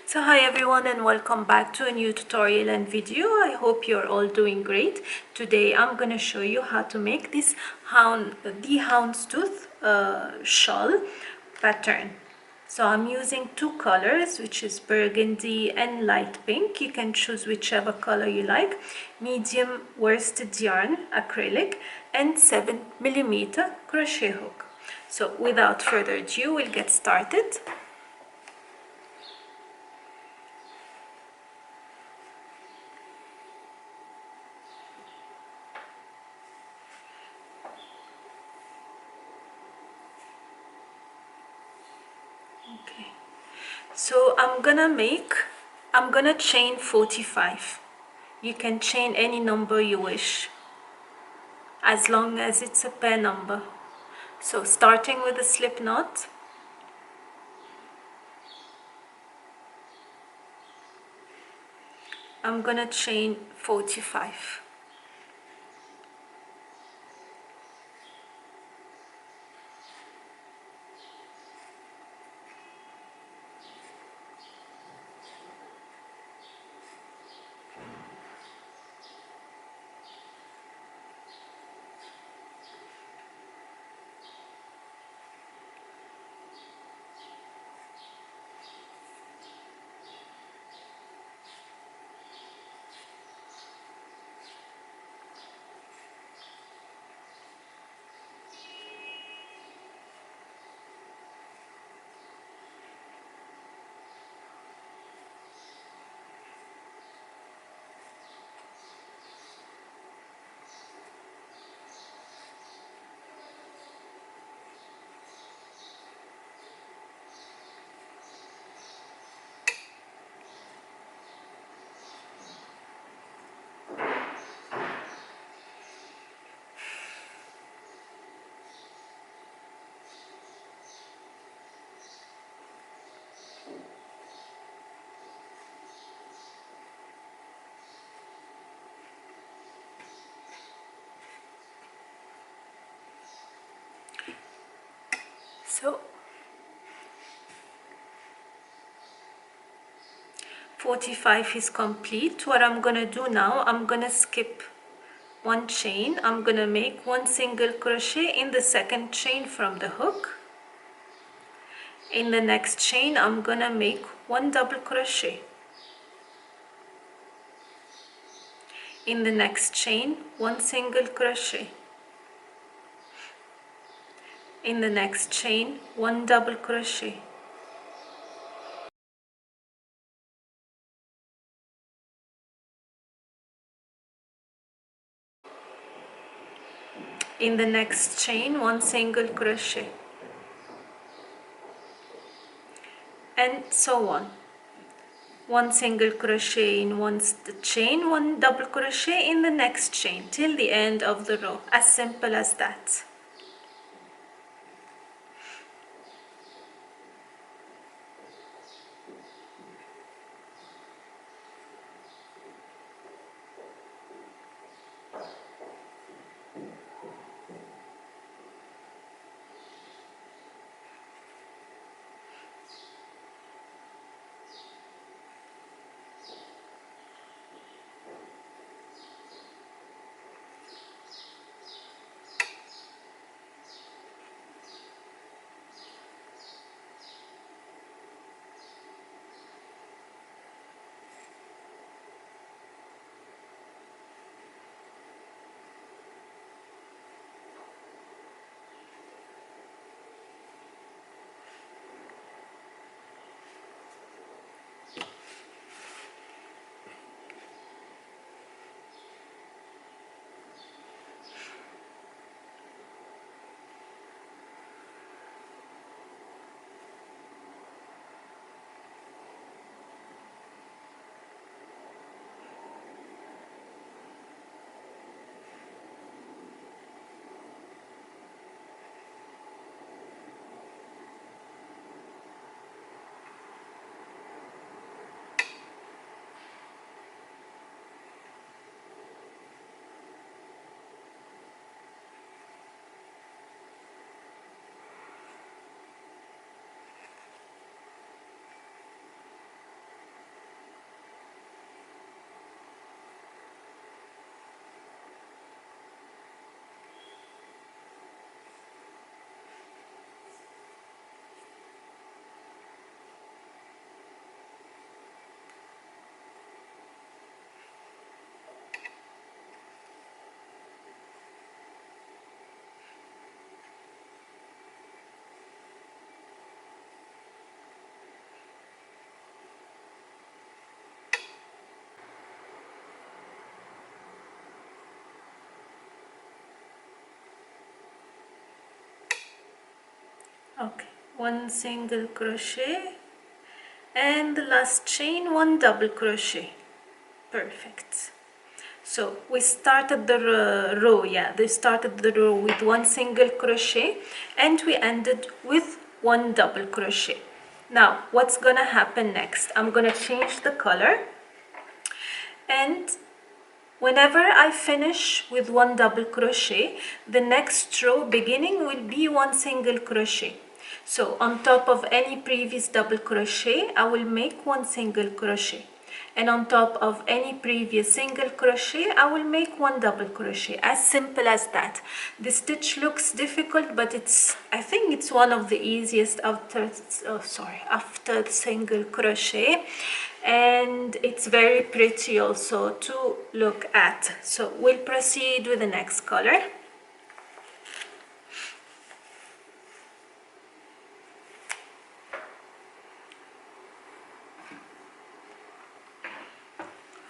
So hi everyone and welcome back to a new tutorial and video. I hope you're all doing great. Today I'm gonna show you how to make this houndstooth shawl pattern. So I'm using two colors, which is burgundy and light pink. You can choose whichever color you like. Medium worsted yarn, acrylic, and 7mm crochet hook. So without further ado, we'll get started. Okay, so I'm gonna chain 45. You can chain any number you wish, as long as it's a pair number. So starting with a slip knot, I'm gonna chain 45. So 45 is complete. What I'm gonna do now, I'm gonna skip one chain. I'm gonna make one single crochet in the second chain from the hook. In the next chain, I'm gonna make one double crochet. In the next chain, one single crochet. In the next chain, one double crochet. In the next chain, one single crochet, and so on. One single crochet in one chain, one double crochet in the next chain till the end of the row. As simple as that. Okay, one single crochet, and the last chain, one double crochet. Perfect. So we started the row, yeah, they started the row with one single crochet and we ended with one double crochet. Now what's gonna happen next? I'm gonna change the color, and whenever I finish with one double crochet, the next row beginning will be one single crochet. So on top of any previous double crochet, I will make one single crochet. And on top of any previous single crochet, I will make one double crochet. As simple as that. The stitch looks difficult, but I think it's one of the easiest after the single crochet, and it's very pretty also to look at. So we'll proceed with the next color.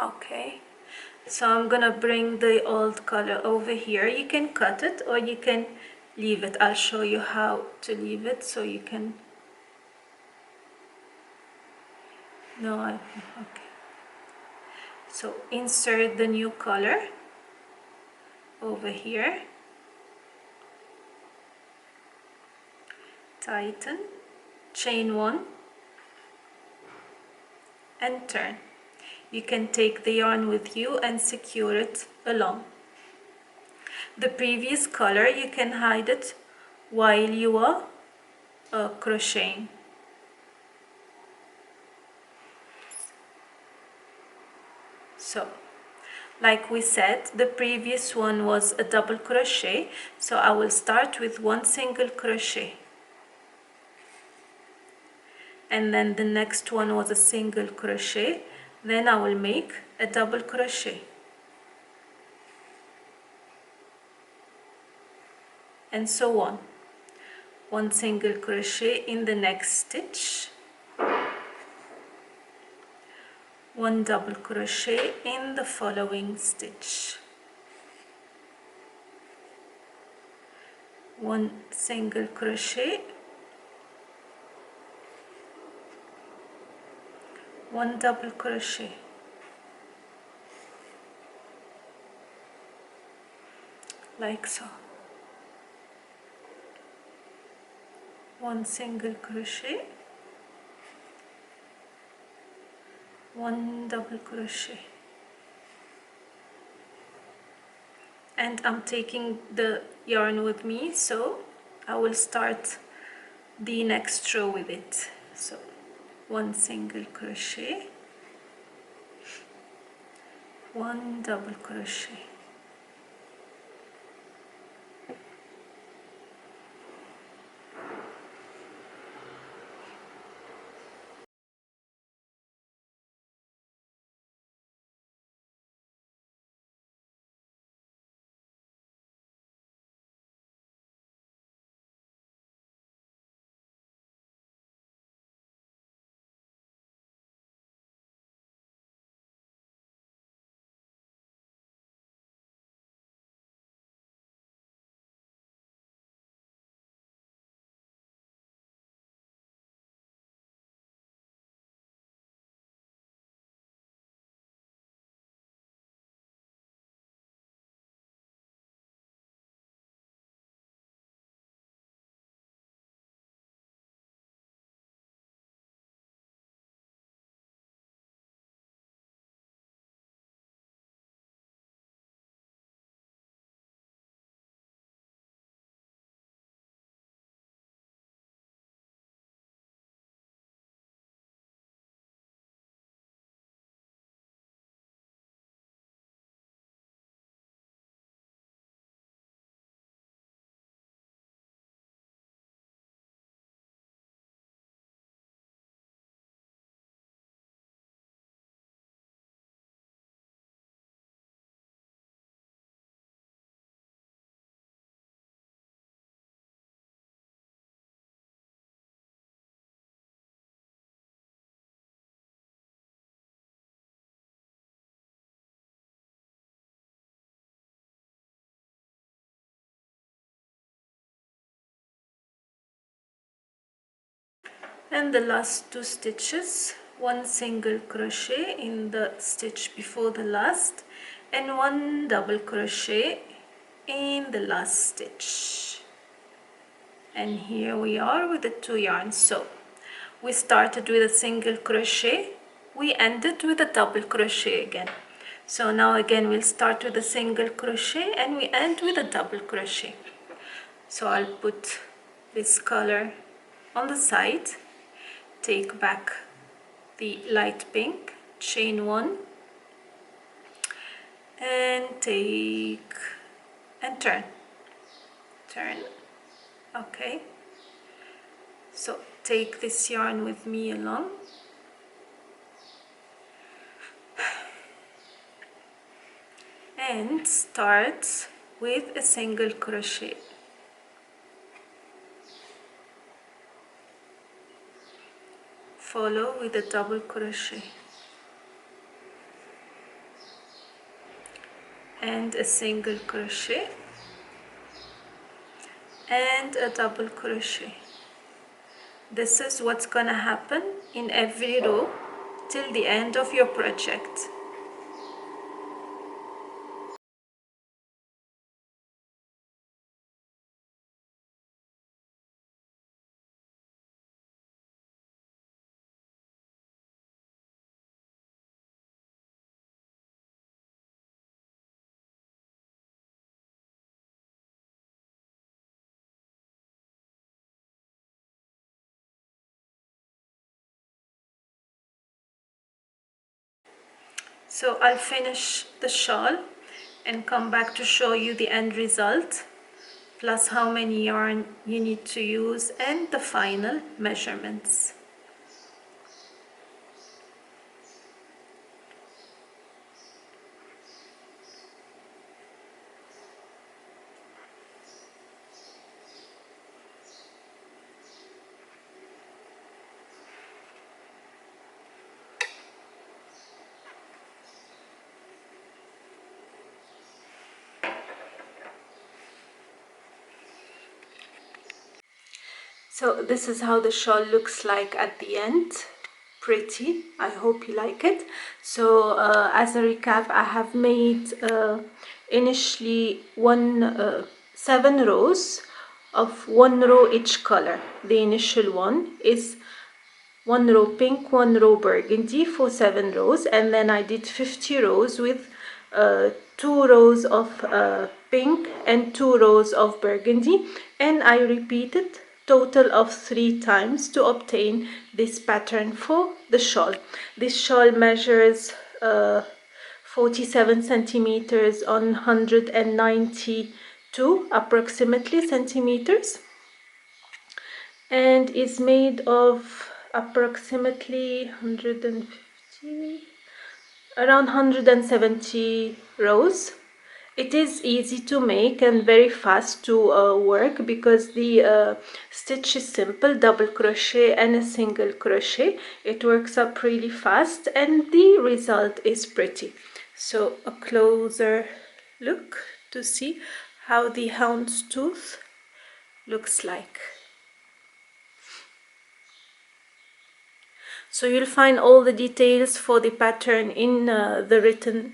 Okay, so I'm gonna bring the old color over here. You can cut it or you can leave it. I'll show you how to leave it so you can. Okay. So insert the new color over here, tighten, chain one, and turn. You can take the yarn with you and secure it along. The previous color, you can hide it while you are crocheting. So, like we said, the previous one was a double crochet, so I will start with one single crochet. And then the next one was a single crochet, then I will make a double crochet. And so on. One single crochet in the next stitch, one double crochet in the following stitch, one single crochet, one double crochet, like so, one single crochet, one double crochet. And I'm taking the yarn with me, so I will start the next row with it. So one single crochet, one double crochet. and the last 2 stitches, 1 single crochet in the stitch before the last and 1 double crochet in the last stitch. And here we are with the 2 yarns. So we started with a single crochet, we ended with a double crochet again. So now again we'll start with a single crochet and we end with a double crochet. So I'll put this color on the side, take back the light pink, chain 1 and take and turn, okay. So take this yarn with me along and start with a single crochet. Follow with a double crochet and a single crochet and a double crochet. This is what's gonna happen in every row till the end of your project. So I'll finish the shawl and come back to show you the end result, plus how many yarn you need to use and the final measurements. So this is how the shawl looks like at the end. Pretty. I hope you like it. So as a recap, I have made initially 7 rows of 1 row each color. The initial one is 1 row pink, 1 row burgundy for 7 rows, and then I did 50 rows with 2 rows of pink and 2 rows of burgundy, and I repeated total of 3 times to obtain this pattern for the shawl. This shawl measures 47 centimeters on 192 approximately centimeters, and is made of approximately 150, around 170 rows. It is easy to make and very fast to work because the stitch is simple, double crochet and a single crochet. It works up really fast and the result is pretty. So a closer look to see how the houndstooth looks like. So you'll find all the details for the pattern in the written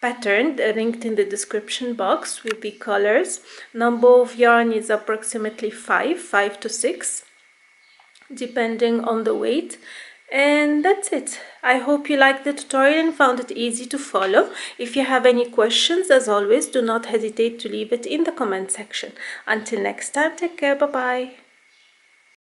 pattern linked in the description box with the colors. Number of yarn is approximately 5 to 6 depending on the weight. And that's it. I hope you liked the tutorial and found it easy to follow. If you have any questions, as always, do not hesitate to leave it in the comment section. Until next time, take care. Bye bye.